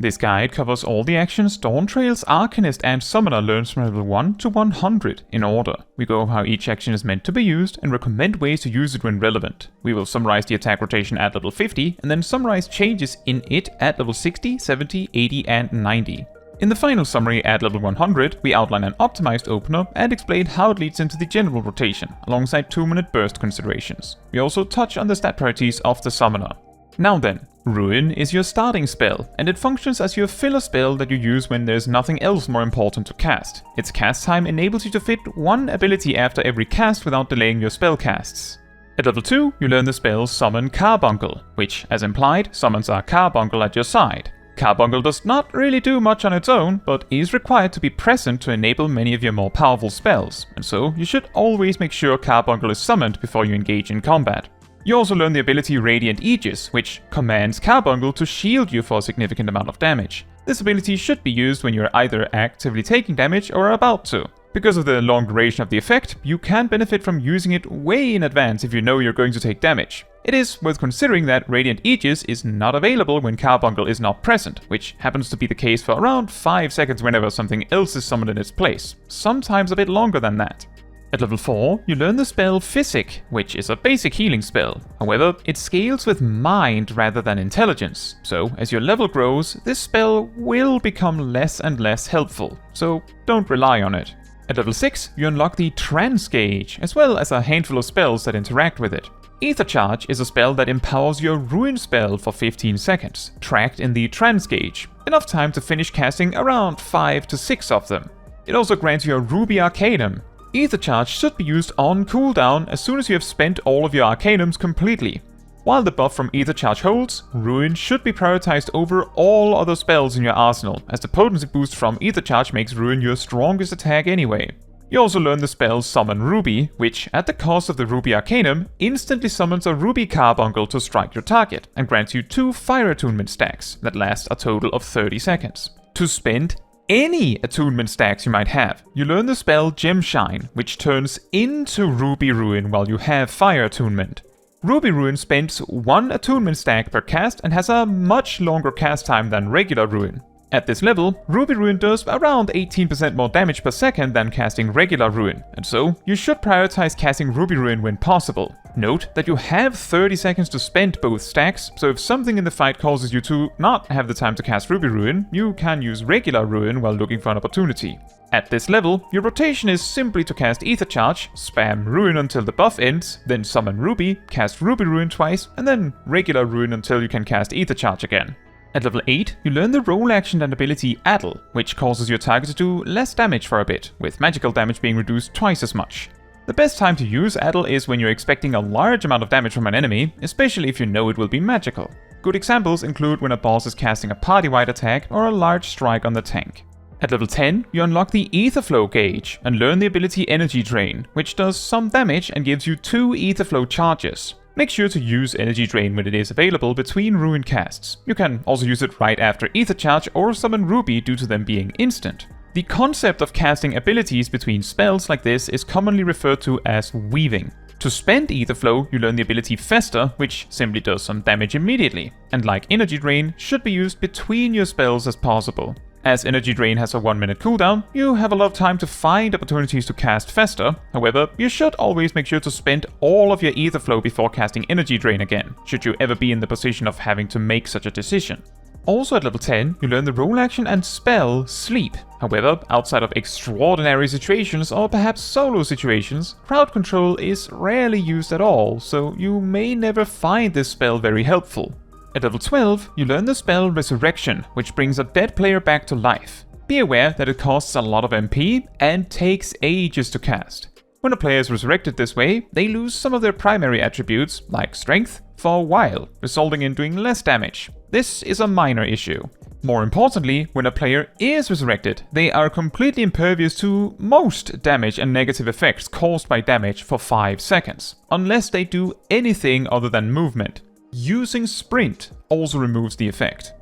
This guide covers all the actions Dawntrail's Arcanist and Summoner learns from level 1 to 100 in order. We go over how each action is meant to be used and recommend ways to use it when relevant. We will summarize the attack rotation at level 50 and then summarize changes in it at level 60, 70, 80 and 90. In the final summary at level 100, we outline an optimized opener and explain how it leads into the general rotation, alongside 2-minute burst considerations. We also touch on the stat priorities of the Summoner. Now then, Ruin is your starting spell, and it functions as your filler spell that you use when there's nothing else more important to cast. Its cast time enables you to fit one ability after every cast without delaying your spell casts. At level 2, you learn the spell Summon Carbuncle, which, as implied, summons a Carbuncle at your side. Carbuncle does not really do much on its own, but is required to be present to enable many of your more powerful spells, and so you should always make sure Carbuncle is summoned before you engage in combat. You also learn the ability Radiant Aegis, which commands Carbuncle to shield you for a significant amount of damage. This ability should be used when you're either actively taking damage or about to. Because of the long duration of the effect, you can benefit from using it way in advance if you know you're going to take damage. It is worth considering that Radiant Aegis is not available when Carbuncle is not present, which happens to be the case for around 5 seconds whenever something else is summoned in its place, sometimes a bit longer than that. At level 4, you learn the spell Physic, which is a basic healing spell. However, it scales with mind rather than intelligence, so as your level grows, this spell will become less and less helpful, so don't rely on it. At level 6, you unlock the Trance gauge, as well as a handful of spells that interact with it. Aethercharge is a spell that empowers your Ruin spell for 15 seconds, tracked in the Trance gauge, enough time to finish casting around 5 to 6 of them. It also grants you a Ruby Arcanum. Aethercharge should be used on cooldown as soon as you have spent all of your Arcanums completely. While the buff from Aethercharge holds, Ruin should be prioritized over all other spells in your arsenal, as the potency boost from Aethercharge makes Ruin your strongest attack anyway. You also learn the spell Summon Ruby, which, at the cost of the Ruby Arcanum, instantly summons a Ruby Carbuncle to strike your target, and grants you 2 Fire Attunement stacks that last a total of 30 seconds. To spend any attunement stacks you might have, you learn the spell Gemshine, which turns into Ruby Ruin while you have Fire Attunement. Ruby Ruin spends 1 attunement stack per cast and has a much longer cast time than regular Ruin. At this level, Ruby Ruin does around 18% more damage per second than casting regular Ruin, and so you should prioritize casting Ruby Ruin when possible. Note that you have 30 seconds to spend both stacks, so if something in the fight causes you to not have the time to cast Ruby Ruin, you can use regular Ruin while looking for an opportunity. At this level, your rotation is simply to cast Aethercharge, spam Ruin until the buff ends, then summon Ruby, cast Ruby Ruin twice, and then regular Ruin until you can cast Aethercharge again. At level 8, you learn the role action and ability Addle, which causes your target to do less damage for a bit, with magical damage being reduced twice as much. The best time to use Addle is when you're expecting a large amount of damage from an enemy, especially if you know it will be magical. Good examples include when a boss is casting a party-wide attack or a large strike on the tank. At level 10, you unlock the Aetherflow gauge and learn the ability Energy Drain, which does some damage and gives you 2 Aetherflow charges. Make sure to use Energy Drain when it is available between Ruin casts. You can also use it right after Aethercharge or summon Ruby due to them being instant. The concept of casting abilities between spells like this is commonly referred to as weaving. To spend Aetherflow, you learn the ability Fester, which simply does some damage immediately, and like Energy Drain, should be used between your spells as possible. As Energy Drain has a 1-minute cooldown, you have a lot of time to find opportunities to cast Fester. However, you should always make sure to spend all of your Aetherflow before casting Energy Drain again, should you ever be in the position of having to make such a decision. Also at level 10, you learn the role action and spell Sleep. However, outside of extraordinary situations or perhaps solo situations, crowd control is rarely used at all, so you may never find this spell very helpful. At level 12, you learn the spell Resurrection, which brings a dead player back to life. Be aware that it costs a lot of MP and takes ages to cast. When a player is resurrected this way, they lose some of their primary attributes, like strength, for a while, resulting in doing less damage. This is a minor issue. More importantly, when a player is resurrected, they are completely impervious to most damage and negative effects caused by damage for 5 seconds, unless they do anything other than movement. Using Sprint also removes the effect.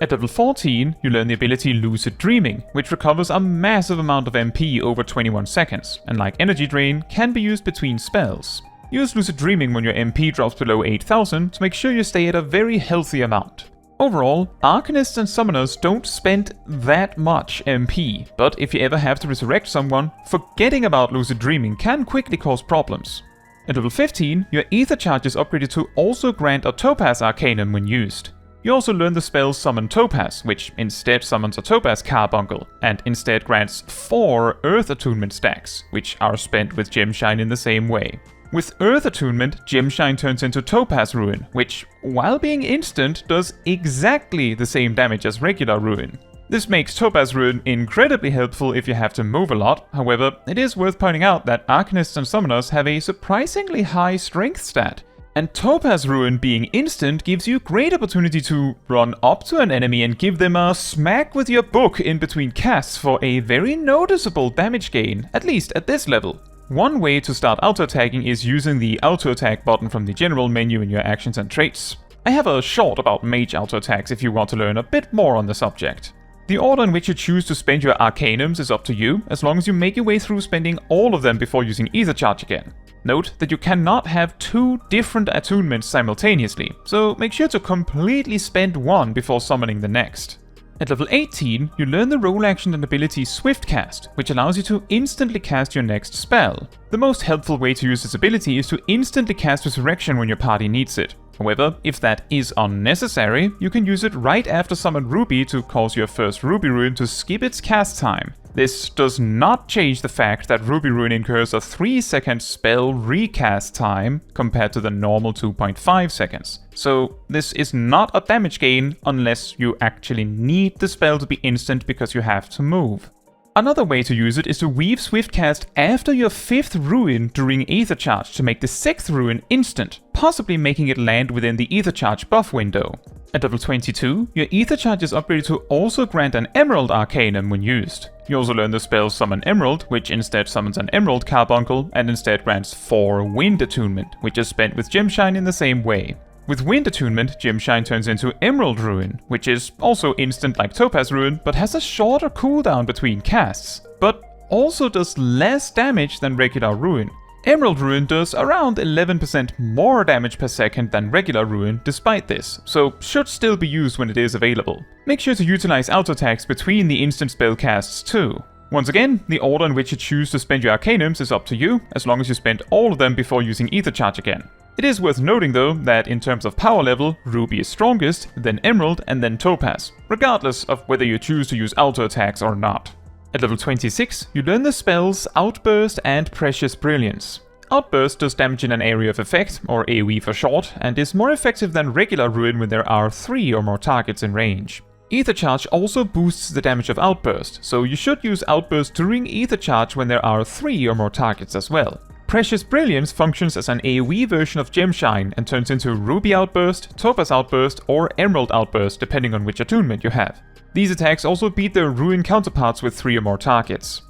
At level 14, you learn the ability Lucid Dreaming, which recovers a massive amount of MP over 21 seconds, and like Energy Drain, can be used between spells. Use Lucid Dreaming when your MP drops below 8000 to make sure you stay at a very healthy amount. Overall, Arcanists and Summoners don't spend that much MP, but if you ever have to resurrect someone, forgetting about Lucid Dreaming can quickly cause problems. At level 15, your Aethercharge is upgraded to also grant a Topaz Arcanum when used. You also learn the spell Summon Topaz, which instead summons a Topaz Carbuncle, and instead grants 4 Earth Attunement stacks, which are spent with Gemshine in the same way. With Earth Attunement, Gemshine turns into Topaz Ruin, which, while being instant, does exactly the same damage as regular Ruin. This makes Topaz Ruin incredibly helpful if you have to move a lot, however, it is worth pointing out that Arcanists and Summoners have a surprisingly high strength stat, and Topaz Ruin being instant gives you great opportunity to run up to an enemy and give them a smack with your book in between casts for a very noticeable damage gain, at least at this level. One way to start auto-attacking is using the auto-attack button from the general menu in your actions and traits. I have a short about mage auto-attacks if you want to learn a bit more on the subject. The order in which you choose to spend your Arcanums is up to you, as long as you make your way through spending all of them before using Aethercharge again. Note that you cannot have 2 different attunements simultaneously, so make sure to completely spend one before summoning the next. At level 18, you learn the role action and ability Swift Cast, which allows you to instantly cast your next spell. The most helpful way to use this ability is to instantly cast Resurrection when your party needs it. However, if that is unnecessary, you can use it right after Summon Ruby to cause your first Ruby Ruin to skip its cast time. This does not change the fact that Ruby Ruin incurs a 3-second spell recast time compared to the normal 2.5 seconds. So this is not a damage gain unless you actually need the spell to be instant because you have to move. Another way to use it is to weave Swiftcast after your 5th Ruin during Aethercharge to make the 6th Ruin instant, possibly making it land within the Aethercharge buff window. At level 22, your Aethercharge is upgraded to also grant an Emerald Arcanum when used. You also learn the spell Summon Emerald, which instead summons an Emerald Carbuncle, and instead grants 4 Wind Attunement, which is spent with Gemshine in the same way. With Wind Attunement, Gemshine turns into Emerald Ruin, which is also instant like Topaz Ruin, but has a shorter cooldown between casts, but also does less damage than regular Ruin. Emerald Ruin does around 11% more damage per second than regular Ruin despite this, so should still be used when it is available. Make sure to utilize auto attacks between the instant spell casts too. Once again, the order in which you choose to spend your Arcanums is up to you, as long as you spend all of them before using Aethercharge again. It is worth noting though that in terms of power level, Ruby is strongest, then Emerald, and then Topaz, regardless of whether you choose to use auto attacks or not. At level 26, you learn the spells Outburst and Precious Brilliance. Outburst does damage in an area of effect, or AoE for short, and is more effective than regular Ruin when there are 3 or more targets in range. Aethercharge also boosts the damage of Outburst, so you should use Outburst during Aethercharge when there are 3 or more targets as well. Precious Brilliance functions as an AoE version of Gemshine and turns into Ruby Outburst, Topaz Outburst, or Emerald Outburst depending on which attunement you have. These attacks also beat their Ruin counterparts with 3 or more targets.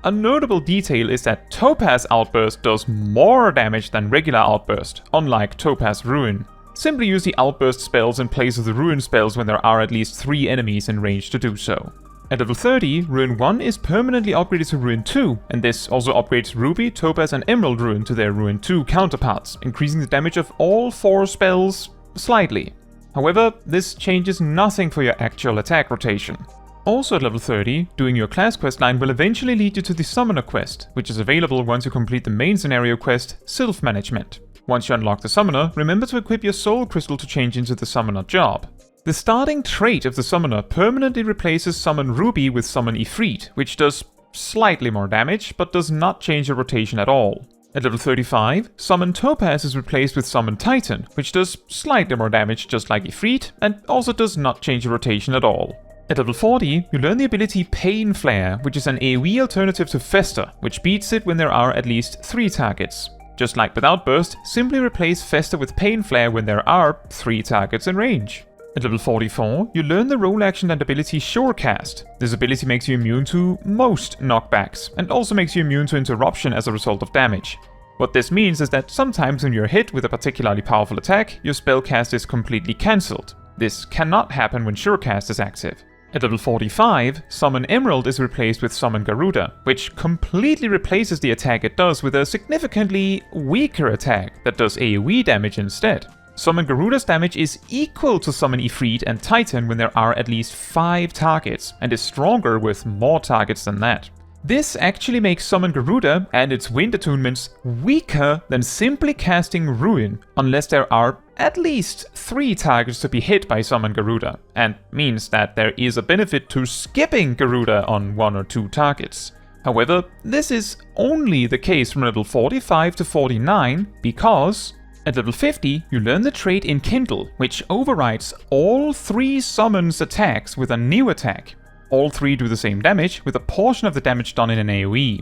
A notable detail is that Topaz Outburst does more damage than regular Outburst, unlike Topaz Ruin. Simply use the Outburst spells in place of the Ruin spells when there are at least 3 enemies in range to do so. At level 30, Ruin 1 is permanently upgraded to Ruin 2, and this also upgrades Ruby, Topaz and Emerald Ruin to their Ruin 2 counterparts, increasing the damage of all 4 spells slightly. However, this changes nothing for your actual attack rotation. Also at level 30, doing your class quest line will eventually lead you to the Summoner quest, which is available once you complete the main scenario quest, Sylph Management. Once you unlock the Summoner, remember to equip your Soul Crystal to change into the Summoner job. The starting trait of the Summoner permanently replaces Summon Ruby with Summon Ifrit, which does slightly more damage, but does not change your rotation at all. At level 35, Summon Topaz is replaced with Summon Titan, which does slightly more damage just like Ifrit, and also does not change your rotation at all. At level 40, you learn the ability Painflare, which is an AoE alternative to Fester, which beats it when there are at least 3 targets. Just like with Outburst, simply replace Fester with Painflare when there are 3 targets in range. At level 44, you learn the role action and ability Surecast. This ability makes you immune to most knockbacks, and also makes you immune to interruption as a result of damage. What this means is that sometimes when you're hit with a particularly powerful attack, your spellcast is completely cancelled. This cannot happen when Surecast is active. At level 45, Summon Emerald is replaced with Summon Garuda, which completely replaces the attack it does with a significantly weaker attack that does AoE damage instead. Summon Garuda's damage is equal to Summon Ifrit and Titan when there are at least 5 targets, and is stronger with more targets than that. This actually makes Summon Garuda and its wind attunements weaker than simply casting Ruin, unless there are at least 3 targets to be hit by Summon Garuda, and means that there is a benefit to skipping Garuda on 1 or 2 targets. However, this is only the case from level 45 to 49, because at level 50 you learn the trait Enkindle, which overrides all 3 summons attacks with a new attack. All 3 do the same damage, with a portion of the damage done in an AoE.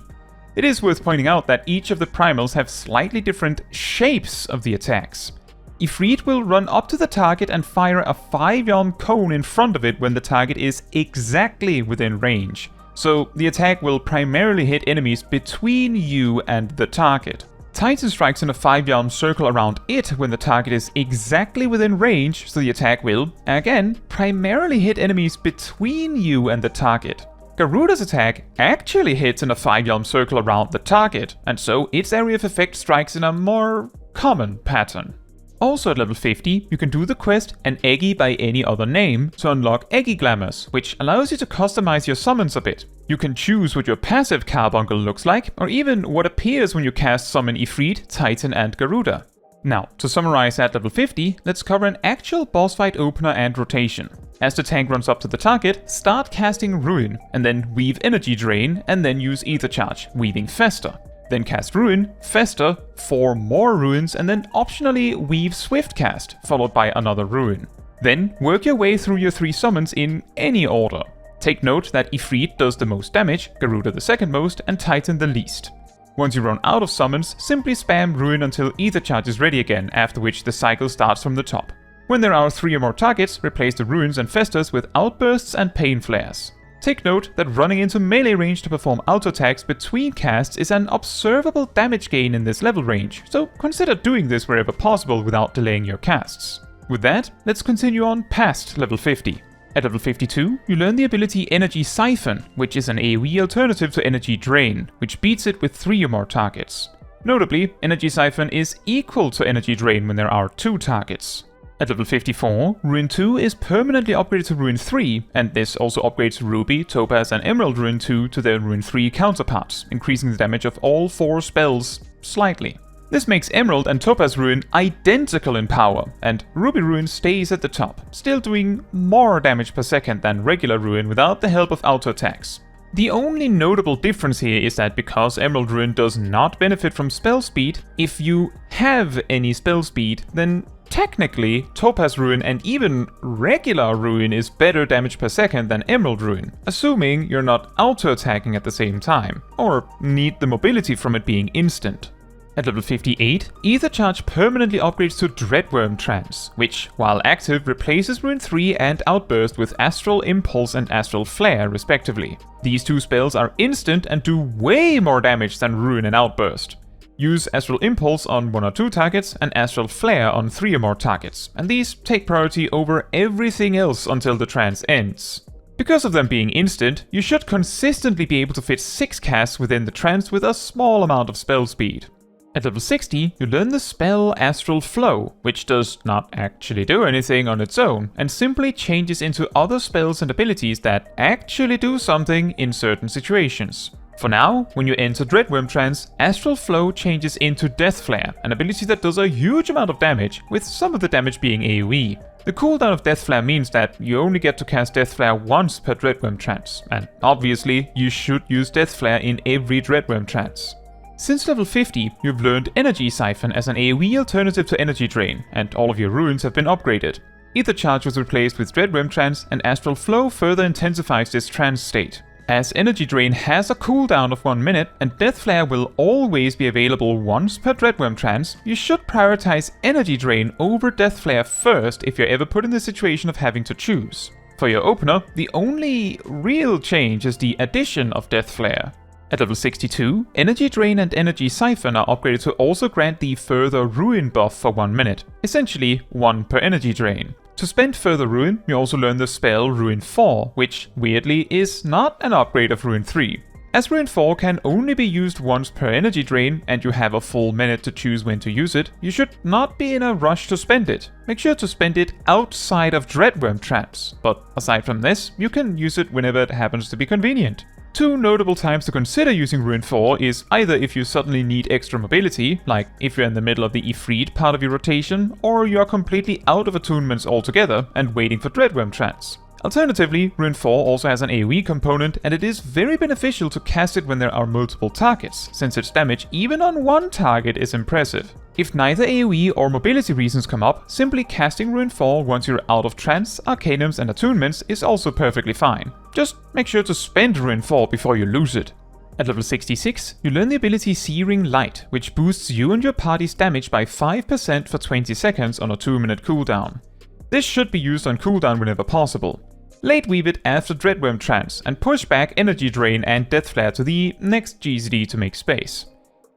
It is worth pointing out that each of the primals have slightly different shapes of the attacks. Ifrit will run up to the target and fire a 5-yalm cone in front of it when the target is exactly within range. So the attack will primarily hit enemies between you and the target. Titan strikes in a 5-yalm circle around it when the target is exactly within range, so the attack will, again, primarily hit enemies between you and the target. Garuda's attack actually hits in a 5-yalm circle around the target, and so its area of effect strikes in a more common pattern. Also at level 50, you can do the quest An Eggy by Any Other Name to unlock Eggy Glamours, which allows you to customize your summons a bit. You can choose what your passive carbuncle looks like, or even what appears when you cast Summon Ifrit, Titan and Garuda. Now, to summarize at level 50, let's cover an actual boss fight opener and rotation. As the tank runs up to the target, start casting Ruin, and then weave Energy Drain, and then use Aethercharge, weaving Fester. Then cast Ruin, Fester, 4 more Ruins, and then optionally weave Swiftcast, followed by another Ruin. Then work your way through your 3 summons in any order. Take note that Ifrit does the most damage, Garuda the second most, and Titan the least. Once you run out of summons, simply spam Ruin until Aethercharge is ready again, after which the cycle starts from the top. When there are 3 or more targets, replace the Ruins and Festers with Outbursts and Painflares. Take note that running into melee range to perform auto attacks between casts is an observable damage gain in this level range, so consider doing this wherever possible without delaying your casts. With that, let's continue on past level 50. At level 52, you learn the ability Energy Siphon, which is an AoE alternative to Energy Drain, which beats it with 3 or more targets. Notably, Energy Siphon is equal to Energy Drain when there are 2 targets. At level 54, Ruin 2 is permanently upgraded to Ruin 3, and this also upgrades Ruby, Topaz and Emerald Ruin 2 to their Ruin 3 counterparts, increasing the damage of all 4 spells slightly. This makes Emerald and Topaz Ruin identical in power, and Ruby Ruin stays at the top, still doing more damage per second than regular Ruin without the help of auto attacks. The only notable difference here is that because Emerald Ruin does not benefit from spell speed, if you have any spell speed, then technically, Topaz Ruin and even regular Ruin is better damage per second than Emerald Ruin, assuming you're not auto-attacking at the same time, or need the mobility from it being instant. At level 58, Aethercharge permanently upgrades to Dreadwyrm Trance, which, while active, replaces Ruin 3 and Outburst with Astral Impulse and Astral Flare, respectively. These 2 spells are instant and do way more damage than Ruin and Outburst. Use Astral Impulse on 1 or 2 targets and Astral Flare on 3 or more targets, and these take priority over everything else until the trance ends. Because of them being instant, you should consistently be able to fit 6 casts within the trance with a small amount of spell speed. At level 60, you learn the spell Astral Flow, which does not actually do anything on its own, and simply changes into other spells and abilities that actually do something in certain situations. For now, when you enter Dreadwyrm Trance, Astral Flow changes into Death Flare, an ability that does a huge amount of damage, with some of the damage being AoE. The cooldown of Death Flare means that you only get to cast Death Flare once per Dreadwyrm Trance, and obviously you should use Death Flare in every Dreadwyrm Trance. Since level 50, you've learned Energy Siphon as an AoE alternative to Energy Drain, and all of your runes have been upgraded. Aethercharge was replaced with Dreadwyrm Trance, and Astral Flow further intensifies this trance state. As Energy Drain has a cooldown of 1 minute, and Death Flare will always be available once per Dreadwyrm Trance, you should prioritize Energy Drain over Death Flare first if you're ever put in the situation of having to choose. For your opener, the only real change is the addition of Death Flare. At level 62, Energy Drain and Energy Siphon are upgraded to also grant the Further Ruin buff for 1 minute, essentially 1 per Energy Drain. To spend Further Ruin, you also learn the spell Ruin 4, which, weirdly, is not an upgrade of Ruin 3. As Rune 4 can only be used once per energy drain, and you have a full minute to choose when to use it, you should not be in a rush to spend it. Make sure to spend it outside of Dreadwyrm traps, but aside from this, you can use it whenever it happens to be convenient. Two notable times to consider using Rune 4 is either if you suddenly need extra mobility, like if you're in the middle of the Ifrit part of your rotation, or you are completely out of attunements altogether and waiting for Dreadwyrm Trance. Alternatively, Rune 4 also has an AoE component, and it is very beneficial to cast it when there are multiple targets, since its damage even on one target is impressive. If neither AoE or mobility reasons come up, simply casting Rune 4 once you're out of Trance, Arcanums and Attunements is also perfectly fine. Just make sure to spend Rune 4 before you lose it. At level 66, you learn the ability Searing Light, which boosts you and your party's damage by 5% for 20 seconds on a 2-minute cooldown. This should be used on cooldown whenever possible. Late weave it after Dreadwyrm Trance and push back Energy Drain and Death Flare to the next GCD to make space.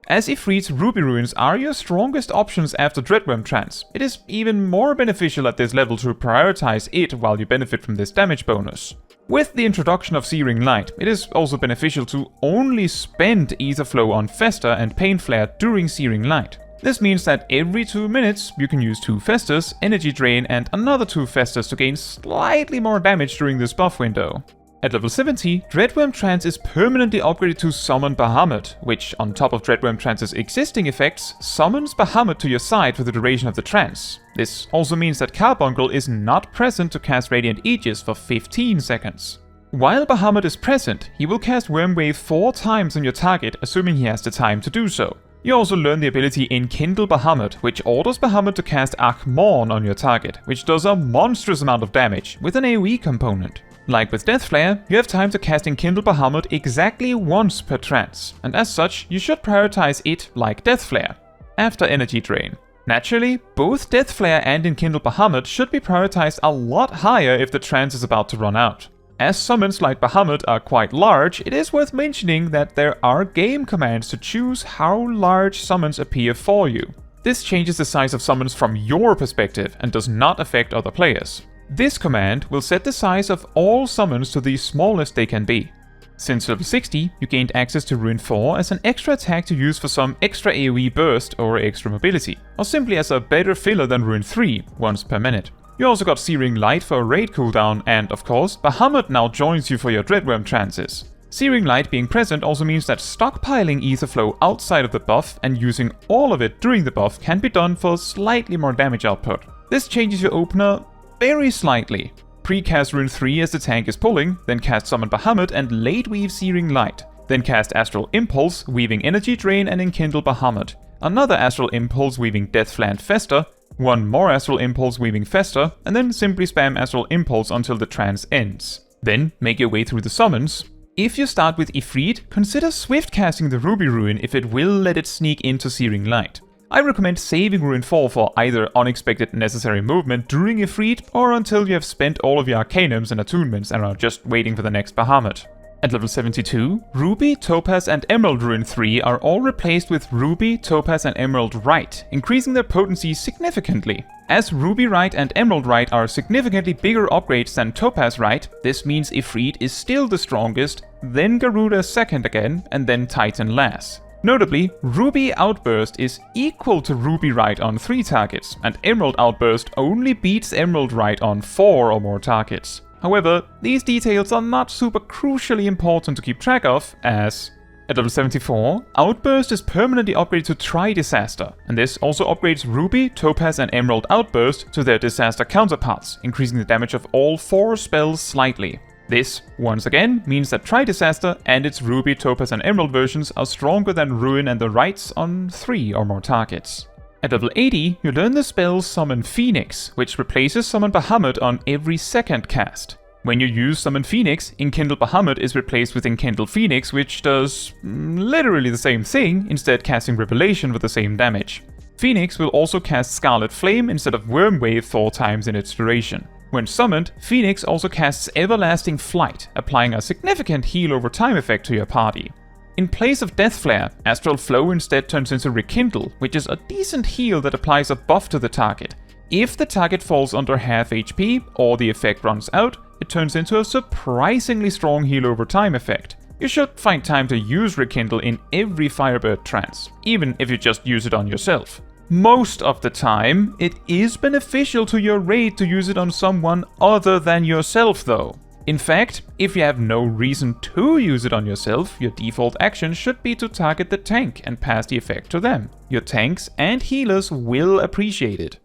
As Ifrit's Ruby Ruins are your strongest options after Dreadwyrm Trance, it is even more beneficial at this level to prioritize it while you benefit from this damage bonus. With the introduction of Searing Light, it is also beneficial to only spend Aetherflow on Fester and Painflare during Searing Light. This means that every 2 minutes you can use 2 Festers, Energy Drain and another 2 Festers to gain slightly more damage during this buff window. At level 70, Dreadwyrm Trance is permanently upgraded to Summon Bahamut, which, on top of Dreadwyrm Trance's existing effects, summons Bahamut to your side for the duration of the trance. This also means that Carbuncle is not present to cast Radiant Aegis for 15 seconds. While Bahamut is present, he will cast Wormwave 4 times on your target, assuming he has the time to do so. You also learn the ability Enkindle Bahamut, which orders Bahamut to cast Achmorn on your target, which does a monstrous amount of damage, with an AoE component. Like with Death Flare, you have time to cast Enkindle Bahamut exactly once per trance, and as such, you should prioritize it like Death Flare, after Energy Drain. Naturally, both Death Flare and Enkindle Bahamut should be prioritized a lot higher if the trance is about to run out. As summons like Bahamut are quite large, it is worth mentioning that there are game commands to choose how large summons appear for you. This changes the size of summons from your perspective and does not affect other players. This command will set the size of all summons to the smallest they can be. Since level 60, you gained access to Rune 4 as an extra attack to use for some extra AoE burst or extra mobility, or simply as a better filler than Rune 3 once per minute. You also got Searing Light for a raid cooldown, and of course, Bahamut now joins you for your Dreadwyrm Trances. Searing Light being present also means that stockpiling Aetherflow outside of the buff and using all of it during the buff can be done for slightly more damage output. This changes your opener very slightly. Pre-cast Rune 3 as the tank is pulling, then cast Summon Bahamut and late weave Searing Light. Then cast Astral Impulse, weaving Energy Drain and Enkindle Bahamut. Another Astral Impulse weaving Death Flare and Fester, one more Astral Impulse weaving Fester, and then simply spam Astral Impulse until the trance ends. Then make your way through the summons. If you start with Ifrit, consider swift casting the Ruby Ruin if it will let it sneak into Searing Light. I recommend saving Rune 4 for either unexpected necessary movement during Ifrit or until you have spent all of your Arcanums and Attunements and are just waiting for the next Bahamut. At level 72, Ruby, Topaz and Emerald Rune 3 are all replaced with Ruby, Topaz and Emerald Rite, increasing their potency significantly. As Ruby Rite and Emerald Rite are significantly bigger upgrades than Topaz Rite, this means Ifrit is still the strongest, then Garuda second again, and then Titan last. Notably, Ruby Outburst is equal to Ruby Rite on 3 targets, and Emerald Outburst only beats Emerald Rite on 4 or more targets. However, these details are not super crucially important to keep track of, as at level 74, Outburst is permanently upgraded to Tri-Disaster, and this also upgrades Ruby, Topaz and Emerald Outburst to their disaster counterparts, increasing the damage of all 4 spells slightly. This, once again, means that Tri-Disaster and its Ruby, Topaz and Emerald versions are stronger than Ruin and the Rites on 3 or more targets. At level 80, you learn the spell Summon Phoenix, which replaces Summon Bahamut on every second cast. When you use Summon Phoenix, Enkindle Bahamut is replaced with Enkindle Phoenix, which does literally the same thing, instead casting Revelation with the same damage. Phoenix will also cast Scarlet Flame instead of Wormwave 4 times in its duration. When summoned, Phoenix also casts Everlasting Flight, applying a significant heal over time effect to your party. In place of Death Flare, Astral Flow instead turns into Rekindle, which is a decent heal that applies a buff to the target. If the target falls under half HP, or the effect runs out, it turns into a surprisingly strong heal over time effect. You should find time to use Rekindle in every Firebird trance, even if you just use it on yourself. Most of the time, it is beneficial to your raid to use it on someone other than yourself though. In fact, if you have no reason to use it on yourself, your default action should be to target the tank and pass the effect to them. Your tanks and healers will appreciate it.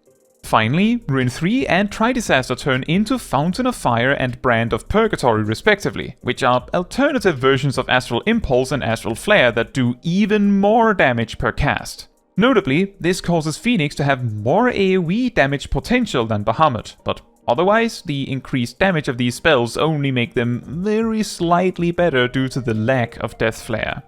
Finally, Ruin 3 and Tri-Disaster turn into Fountain of Fire and Brand of Purgatory respectively, which are alternative versions of Astral Impulse and Astral Flare that do even more damage per cast. Notably, this causes Phoenix to have more AoE damage potential than Bahamut, but otherwise, the increased damage of these spells only make them very slightly better due to the lack of Death Flare.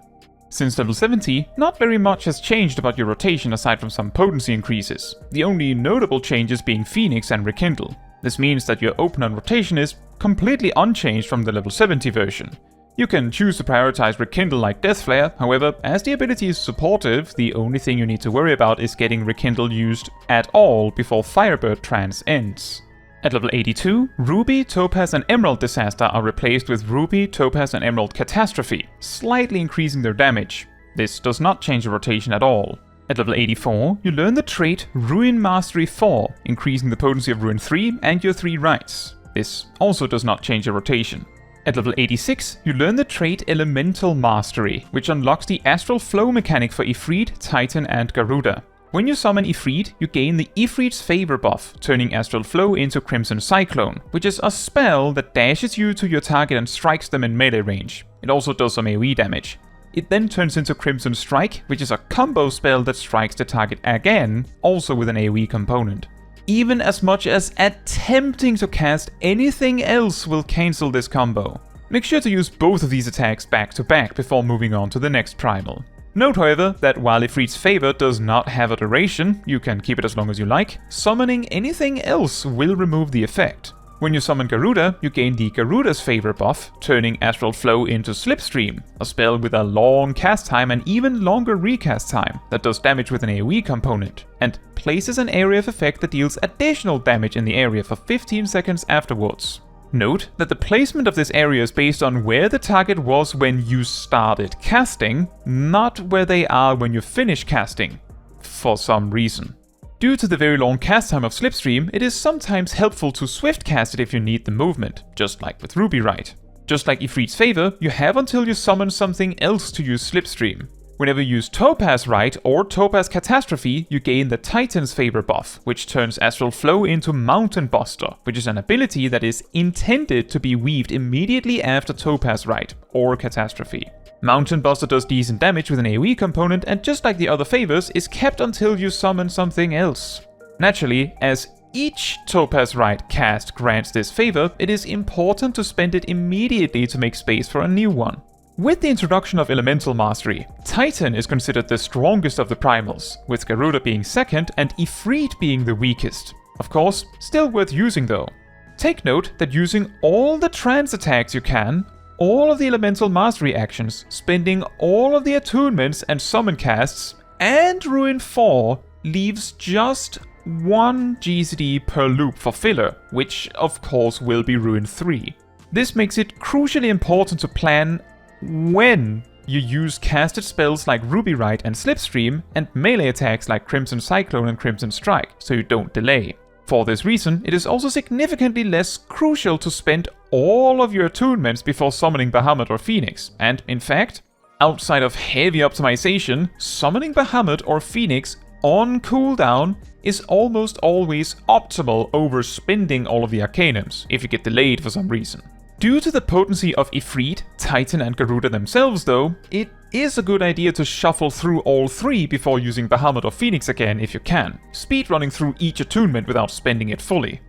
Since level 70, not very much has changed about your rotation aside from some potency increases, the only notable changes being Phoenix and Rekindle. This means that your open on rotation is completely unchanged from the level 70 version. You can choose to prioritize Rekindle like Death Flare, however, as the ability is supportive, the only thing you need to worry about is getting Rekindle used at all before Firebird Trance ends. At level 82, Ruby, Topaz and Emerald Disaster are replaced with Ruby, Topaz and Emerald Catastrophe, slightly increasing their damage. This does not change the rotation at all. At level 84, you learn the trait Ruin Mastery 4, increasing the potency of Ruin 3 and your 3 rites. This also does not change the rotation. At level 86, you learn the trait Elemental Mastery, which unlocks the Astral Flow mechanic for Ifrit, Titan and Garuda. When you summon Ifrit, you gain the Ifrit's Favor buff, turning Astral Flow into Crimson Cyclone, which is a spell that dashes you to your target and strikes them in melee range. It also does some AoE damage. It then turns into Crimson Strike, which is a combo spell that strikes the target again, also with an AoE component. Even as much as attempting to cast anything else will cancel this combo. Make sure to use both of these attacks back to back before moving on to the next primal. Note however that while Ifrit's Favor does not have a duration, you can keep it as long as you like, summoning anything else will remove the effect. When you summon Garuda, you gain the Garuda's Favor buff, turning Astral Flow into Slipstream, a spell with a long cast time and even longer recast time that does damage with an AoE component, and places an area of effect that deals additional damage in the area for 15 seconds afterwards. Note that the placement of this area is based on where the target was when you started casting, not where they are when you finish casting, for some reason. Due to the very long cast time of Slipstream, it is sometimes helpful to swift cast it if you need the movement, just like with Ruby Rite. Just like Ifrit's Favor, you have until you summon something else to use Slipstream. Whenever you use Topaz Rite or Topaz Catastrophe, you gain the Titan's Favor buff, which turns Astral Flow into Mountain Buster, which is an ability that is intended to be weaved immediately after Topaz Rite or Catastrophe. Mountain Buster does decent damage with an AoE component and just like the other favors, is kept until you summon something else. Naturally, as each Topaz Rite cast grants this favor, it is important to spend it immediately to make space for a new one. With the introduction of Elemental Mastery, Titan is considered the strongest of the primals, with Garuda being second and Ifrit being the weakest. Of course, still worth using though. Take note that using all the trance attacks you can, all of the Elemental Mastery actions, spending all of the attunements and summon casts, and Ruin 4 leaves just one GCD per loop for filler, which of course will be Ruin 3. This makes it crucially important to plan when you use casted spells like Ruby Rite and Slipstream, and melee attacks like Crimson Cyclone and Crimson Strike, so you don't delay. For this reason, it is also significantly less crucial to spend all of your attunements before summoning Bahamut or Phoenix, and in fact, outside of heavy optimization, summoning Bahamut or Phoenix on cooldown is almost always optimal over spending all of the Arcanums, if you get delayed for some reason. Due to the potency of Ifrit, Titan and Garuda themselves though, it is a good idea to shuffle through all three before using Bahamut or Phoenix again if you can, speedrunning through each attunement without spending it fully.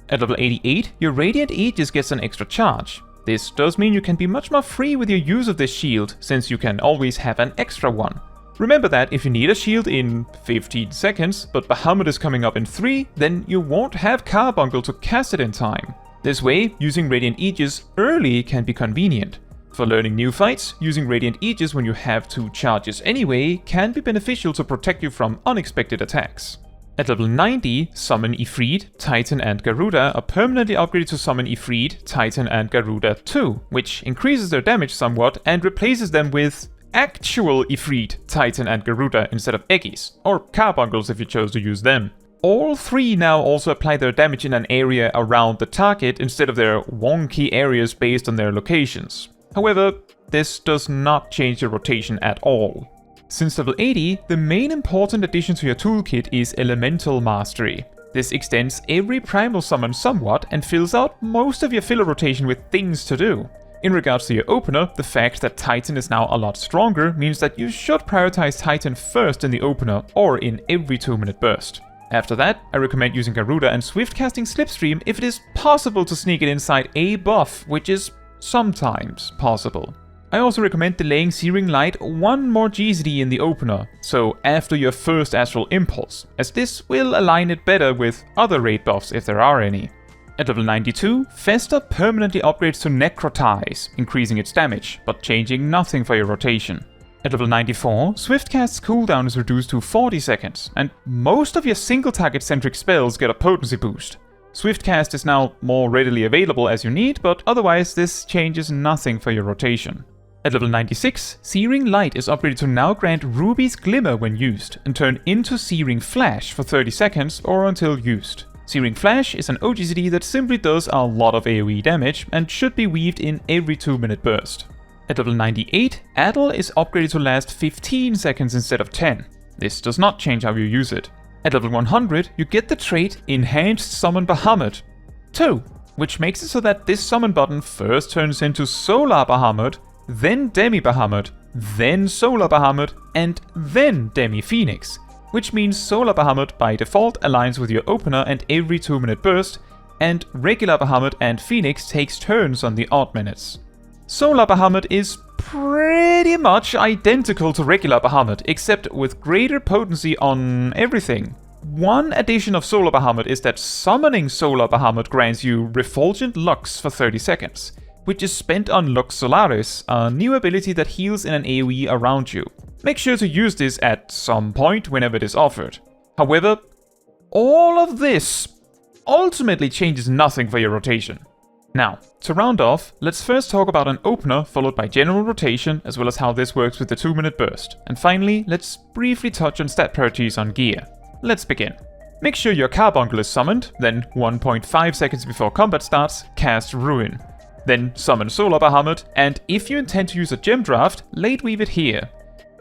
At level 88, your Radiant Aegis gets an extra charge. This does mean you can be much more free with your use of this shield, since you can always have an extra one. Remember that if you need a shield in 15 seconds, but Bahamut is coming up in 3, then you won't have Carbuncle to cast it in time. This way, using Radiant Aegis early can be convenient. For learning new fights, using Radiant Aegis when you have 2 charges anyway can be beneficial to protect you from unexpected attacks. At level 90, Summon Ifrit, Titan and Garuda are permanently upgraded to Summon Ifrit, Titan and Garuda 2, which increases their damage somewhat and replaces them with actual Ifrit, Titan and Garuda instead of Eggies, or carbuncles if you chose to use them. All three now also apply their damage in an area around the target instead of their wonky areas based on their locations. However, this does not change your rotation at all. Since level 80, the main important addition to your toolkit is Elemental Mastery. This extends every primal summon somewhat and fills out most of your filler rotation with things to do. In regards to your opener, the fact that Titan is now a lot stronger means that you should prioritize Titan first in the opener or in every 2-minute burst. After that, I recommend using Garuda and swift casting Slipstream if it is possible to sneak it inside a buff, which is sometimes possible. I also recommend delaying Searing Light one more GCD in the opener, so after your first Astral Impulse, as this will align it better with other raid buffs if there are any. At level 92, Fester permanently upgrades to Necrotize, increasing its damage, but changing nothing for your rotation. At level 94, Swiftcast's cooldown is reduced to 40 seconds, and most of your single-target centric spells get a potency boost. Swiftcast is now more readily available as you need, but otherwise this changes nothing for your rotation. At level 96, Searing Light is upgraded to now grant Ruby's Glimmer when used, and turn into Searing Flash for 30 seconds or until used. Searing Flash is an OGCD that simply does a lot of AoE damage and should be weaved in every 2-minute burst. At level 98, Addle is upgraded to last 15 seconds instead of 10. This does not change how you use it. At level 100, you get the trait Enhanced Summon Bahamut 2, which makes it so that this summon button first turns into Solar Bahamut, then Demi Bahamut, then Solar Bahamut, and then Demi Phoenix, which means Solar Bahamut by default aligns with your opener and every 2-minute burst, and regular Bahamut and Phoenix takes turns on the odd minutes. Solar Bahamut is pretty much identical to regular Bahamut, except with greater potency on everything. One addition of Solar Bahamut is that summoning Solar Bahamut grants you Refulgent Lux for 30 seconds, which is spent on Lux Solaris, a new ability that heals in an AoE around you. Make sure to use this at some point whenever it is offered. However, all of this ultimately changes nothing for your rotation. Now, to round off, let's first talk about an opener followed by general rotation, as well as how this works with the 2-minute burst. And finally, let's briefly touch on stat priorities on gear. Let's begin. Make sure your carbuncle is summoned, then 1.5 seconds before combat starts, cast Ruin. Then summon Solar Bahamut, and if you intend to use a gem draft, late weave it here.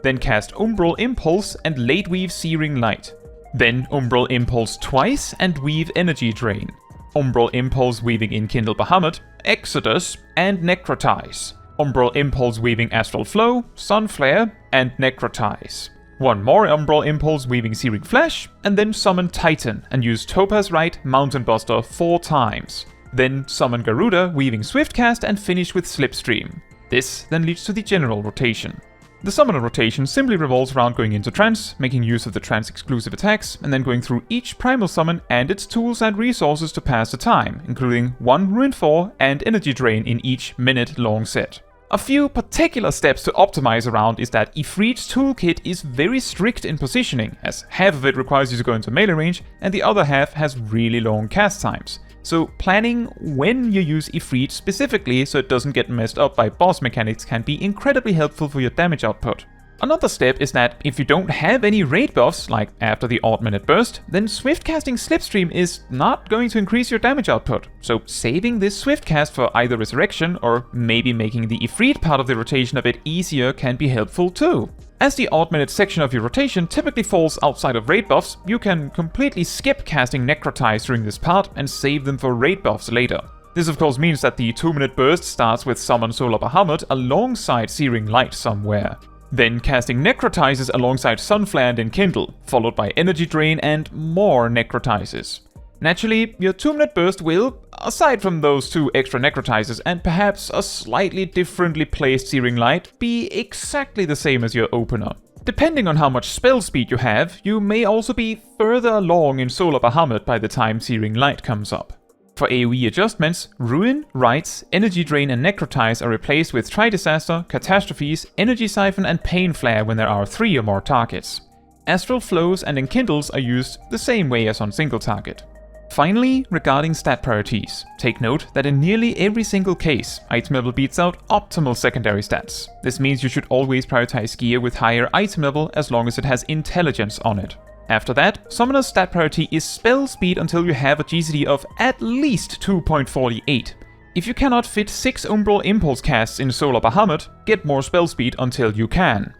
Then cast Umbral Impulse and late weave Searing Light. Then Umbral Impulse twice and weave Energy Drain. Umbral Impulse weaving Enkindle Bahamut, Exodus, and Necrotize. Umbral Impulse weaving Astral Flow, Sunflare, and Necrotize. One more Umbral Impulse weaving Searing Flash, and then summon Titan and use Topaz Rite Mountain Buster 4 times. Then summon Garuda, weaving Swiftcast, and finish with Slipstream. This then leads to the general rotation. The summoner rotation simply revolves around going into Trance, making use of the Trance exclusive attacks, and then going through each primal summon and its tools and resources to pass the time, including 1 Ruin 4 and Energy Drain in each minute-long set. A few particular steps to optimize around is that Ifrit's toolkit is very strict in positioning, as half of it requires you to go into melee range, and the other half has really long cast times. So planning when you use Ifrit specifically so it doesn't get messed up by boss mechanics can be incredibly helpful for your damage output. Another step is that if you don't have any raid buffs, like after the odd minute burst, then swift casting Slipstream is not going to increase your damage output. So saving this swift cast for either resurrection or maybe making the Ifrit part of the rotation a bit easier can be helpful too. As the odd minute section of your rotation typically falls outside of raid buffs, you can completely skip casting Necrotize during this part and save them for raid buffs later. This of course means that the 2-minute burst starts with Summon Solar Bahamut alongside Searing Light somewhere. Then casting Necrotizes alongside Sunflare and Enkindle, followed by Energy Drain and more Necrotizes. Naturally, your 2-minute burst will, aside from those 2 extra Necrotizes and perhaps a slightly differently placed Searing Light, be exactly the same as your opener. Depending on how much spell speed you have, you may also be further along in Solar Bahamut by the time Searing Light comes up. For AoE adjustments, Ruin, Rites, Energy Drain and Necrotize are replaced with Tri-Disaster, Catastrophes, Energy Siphon and Painflare when there are 3 or more targets. Astral Flows and Enkindles are used the same way as on single target. Finally, regarding stat priorities, take note that in nearly every single case, item level beats out optimal secondary stats. This means you should always prioritize gear with higher item level as long as it has intelligence on it. After that, Summoner's stat priority is spell speed until you have a GCD of at least 2.48. If you cannot fit 6 Umbral Impulse casts in Solar Bahamut, get more spell speed until you can.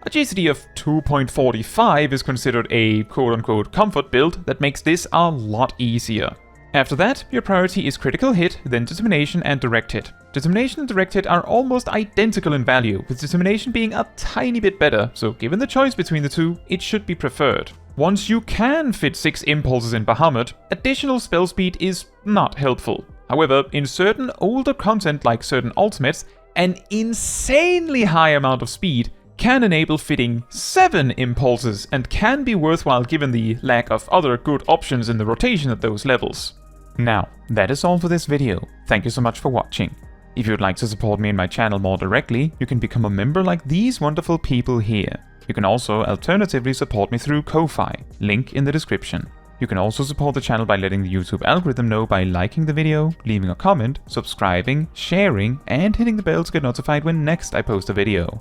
A GCD of 2.45 is considered a quote-unquote comfort build that makes this a lot easier. After that, your priority is critical hit, then determination and direct hit. Determination and direct hit are almost identical in value, with determination being a tiny bit better, so given the choice between the two, it should be preferred. Once you can fit 6 impulses in Bahamut, additional spell speed is not helpful. However, in certain older content like certain ultimates, an insanely high amount of speed can enable fitting 7 impulses and can be worthwhile given the lack of other good options in the rotation at those levels. Now, that is all for this video. Thank you so much for watching. If you would like to support me and my channel more directly, you can become a member like these wonderful people here. You can also alternatively support me through Ko-Fi, link in the description. You can also support the channel by letting the YouTube algorithm know by liking the video, leaving a comment, subscribing, sharing, and hitting the bell to get notified when next I post a video.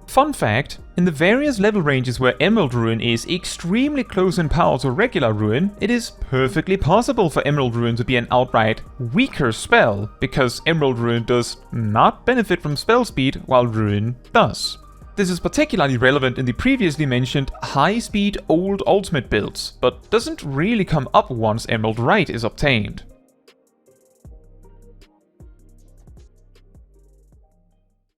Fun fact, in the various level ranges where Emerald Ruin is extremely close in power to regular Ruin, it is perfectly possible for Emerald Ruin to be an outright weaker spell, because Emerald Ruin does not benefit from spell speed while Ruin does. This is particularly relevant in the previously mentioned high-speed old ultimate builds, but doesn't really come up once Emerald Rite is obtained.